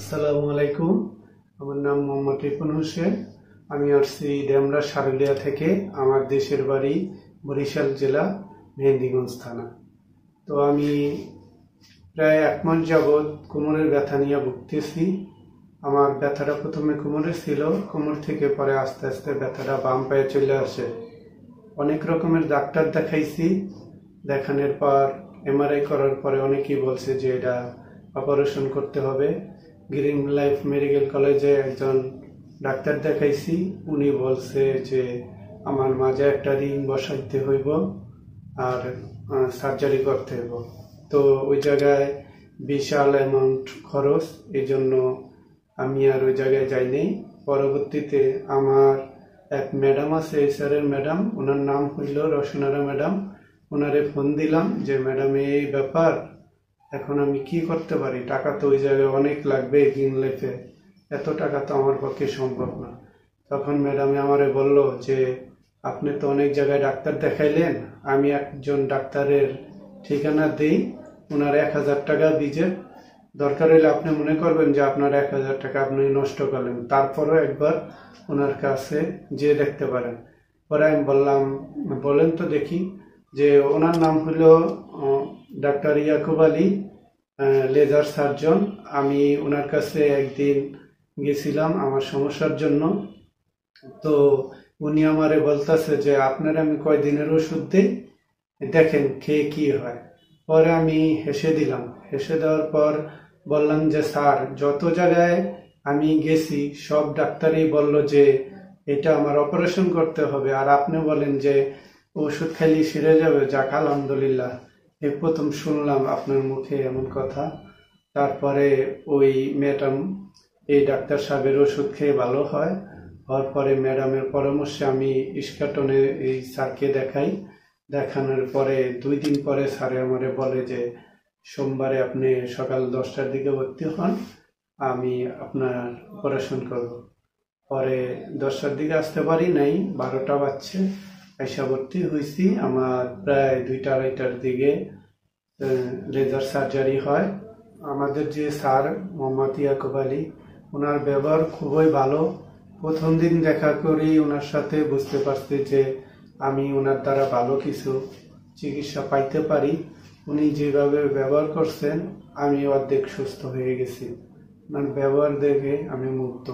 আসসালামু আলাইকুম। আমার নাম মোহাম্মদ রিপন হোসেন। আমি আসছি ডেমরা সারুলিয়া থেকে। আমার দেশের বাড়ি বরিশাল জেলা, মেহেন্দিগঞ্জ থানা। তো আমি প্রায় 1 মাস যাবৎ কোমরের ব্যথা নিয়ে ভুগতেছি। আমার ব্যথাটা প্রথমে কোমরে ছিল, কোমর থেকে পরে আস্তে আস্তে ব্যথাটা বাম পায়ে চলে আসে। অনেক রকমের ডাক্তার দেখাইছি, দেখানোর পর এমআরআই করার পরে অনেকেই বলছে যে এটা অপারেশন করতে হবে। গ্রিন লাইফ মেডিকেল কলেজে একজন ডাক্তার দেখাইছি, উনি বলছে যে আমার মাঝে একটা রিং বসাইতে হইব আর সার্জারি করতে হইব। তো ওই জায়গায় বিশাল অ্যামাউন্ট খরচ, এই জন্য আমি আর ওই জায়গায় যাইনি। পরবর্তীতে আমার এক ম্যাডাম আছে, এইচআরের ম্যাডাম, ওনার নাম হইল রসনারা ম্যাডাম। ওনারে ফোন দিলাম যে ম্যাডাম এই ব্যাপার, এখন আমি কি করতে পারি? টাকা তো ওই জায়গায় অনেক লাগবে, গ্রিন লাইফে এত টাকা তো আমার পক্ষে সম্ভব না। তখন ম্যাডামে আমারে বলল যে আপনি তো অনেক জায়গায় ডাক্তার দেখাইলেন, আমি একজন ডাক্তারের ঠিকানা দিই, ওনার 1000 টাকা দিজে, দরকার হলে আপনি মনে করবেন যে আপনার 1000 টাকা আপনি নষ্ট করলেন, তারপরও একবার ওনার কাছে যেয়ে দেখতে পারেন। পরে আমি বললাম বলেন তো দেখি, যে ওনার নাম হলো doctor Yakub Ali, laser surgeon. আমি ওনার কাছে একদিন গেছিলাম আমার সমস্যার জন্য। তো উনি আমারে বলতেছে যে আপনার আমি কয়দিনের ওষুধ দিই, দেখেন খেয়ে কি হয়। পরে আমি হেসে দিলাম। হেসে দেওয়ার পর বললাম যে স্যার, যত জায়গায় আমি গেছি সব ডাক্তারই বলল যে এটা আমার অপারেশন করতে হবে, আর আপনি বলেন যে ওষুধ খাইলে সেরে যাবে। যাক, আলহামদুলিল্লাহ, এই প্রথম শুনলাম আপনার মুখে এমন কথা। তারপরে ওই ম্যাডাম, এই ডাক্তার সাহেবের ওষুধ খেয়ে ভালো হয়। হওয়ার পরে ম্যাডামের পরামর্শে আমি ইস্কাটনে এই স্যারকে দেখাই। দেখানোর পরে 2 দিন পরে স্যারে আমারে বলে যে সোমবারে আপনি সকাল 10টার দিকে ভর্তি হন, আমি আপনার অপারেশন করব। পরে 10টার দিকে আসতে পারি নাই, 12টা বাজছে, এসে ভর্তি হয়েছি। আমার প্রায় 2টা-2:30টার দিকে লেজার সার্জারি হয়। আমাদের যে স্যার মোহাম্মদ ইয়াকুব আলী, ওনার ব্যবহার খুবই ভালো। প্রথম দিন দেখা করেই ওনার সাথে বুঝতে পারছি যে আমি ওনার দ্বারা ভালো কিছু চিকিৎসা পাইতে পারি। উনি যেভাবে ব্যবহার করছেন, আমি অর্ধেক সুস্থ হয়ে গেছি। ওনার ব্যবহার দেখে আমি মুগ্ধ।